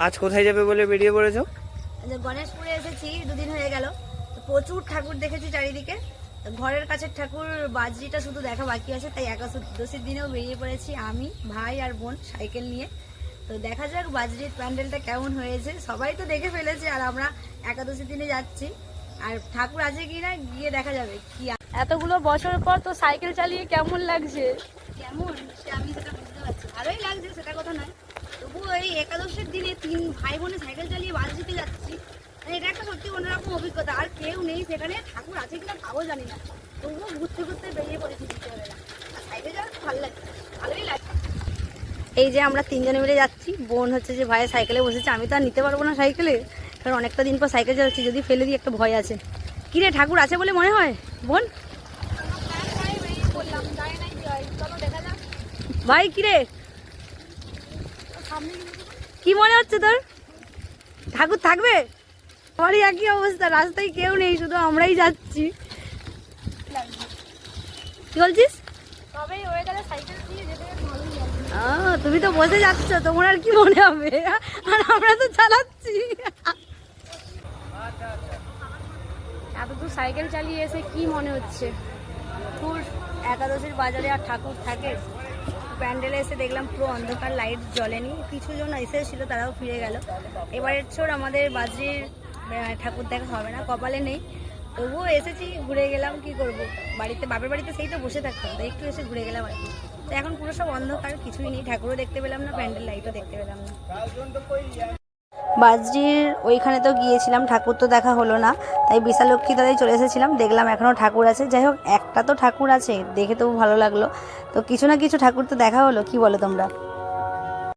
আজ কোথায় যাবে বলে বেরিয়ে পড়েছো? গণেশপুরে এসেছি, দুদিন হয়ে গেল। প্রচুর ঠাকুর দেখেছি চারিদিকে। ঘরের কাছের ঠাকুর বাজরিটা শুধু দেখা বাকি আছে, তাই একাদশীর দিনেও বেরিয়ে পড়েছি আমি, ভাই আর বোন সাইকেল নিয়ে। তো দেখা যাক বাজরির প্যান্ডেলটা কেমন হয়েছে। সবাই তো দেখে ফেলেছে, আর আমরা একাদশীর দিনে যাচ্ছি। আর ঠাকুর আছে কিনা গিয়ে দেখা যাবে। কি এতগুলো বছর পর তো সাইকেল চালিয়ে কেমন লাগছে? কেমন সে আমি সেটা বুঝতে পারছি, ভালোই লাগছে সেটা কথা নয়। তবুও এই একাদশীর দিনে 3 ভাই বোনে সাইকেল চালিয়ে বাজরিতে যাচ্ছি, মানে এটা একটা সত্যি অন্যরকম অভিজ্ঞতা। আর কেউ নেই সেখানে, ঠাকুর আছে কিনা তাও জানি না, তবুও ঘুরতে ঘুরতে বেরিয়ে পড়েছি বিকেলবেলা। আর সাইকেল যাওয়া ভালো লাগছে, ভালোই লাগছে। এই যে আমরা 3 জনে মিলে যাচ্ছি, বোন হচ্ছে যে ভাইয়ের সাইকেলে বসেছে। আমি তো আর নিতে পারবো না সাইকেলে, কারণ অনেকটা দিন পর সাইকেল চালাচ্ছি, যদি ফেলে দিই একটা ভয় আছে। কিরে, ঠাকুর আছে বলে মনে হয় বোন? ভাই কিরে, কি মনে হচ্ছে তোর? ঠাকুর থাকবে? আমারই একই অবস্থা, রাস্তায় কেউ নেই, শুধু আমরাই যাচ্ছি। কি বলছিস? তুমি তো বসে যাচ্ছ, তোমার আর কি মনে হবে, আর আমরা তো চালাচ্ছি। এতদূর সাইকেল চালিয়ে এসে কি মনে হচ্ছে? ঠাকুর একাদশীর বাজারে আর ঠাকুর থাকে? প্যান্ডেলে এসে দেখলাম পুরো অন্ধকার, লাইট জ্বলেনি। কিছু জন এসেছিল, তারাও ফিরে গেল। এবারের ছোট আমাদের বাজরির ঠাকুর দেখা হবে না, কপালে নেই। তবুও এসেছি, ঘুরে গেলাম। কি করব, বাড়িতে বাপের বাড়িতে সেই তো বসে থাকতাম, তাই একটু এসে ঘুরে গেলাম আর কি। তো এখন পুরো সব অন্ধকার, কিছুই নেই, ঠাকুরও দেখতে পেলাম না, প্যান্ডেল লাইটও দেখতে পেলাম না। বাজরির ওইখানে তো গিয়েছিলাম, ঠাকুর তো দেখা হলো না, তাই বিশালক্ষী দাদাই চলে এসেছিলাম। দেখলাম এখনও ঠাকুর আছে। যাই হোক, একটা তো ঠাকুর আছে, দেখে তো ভালো লাগলো। তো কিছু না কিছু ঠাকুর তো দেখা হলো, কি বলো তোমরা?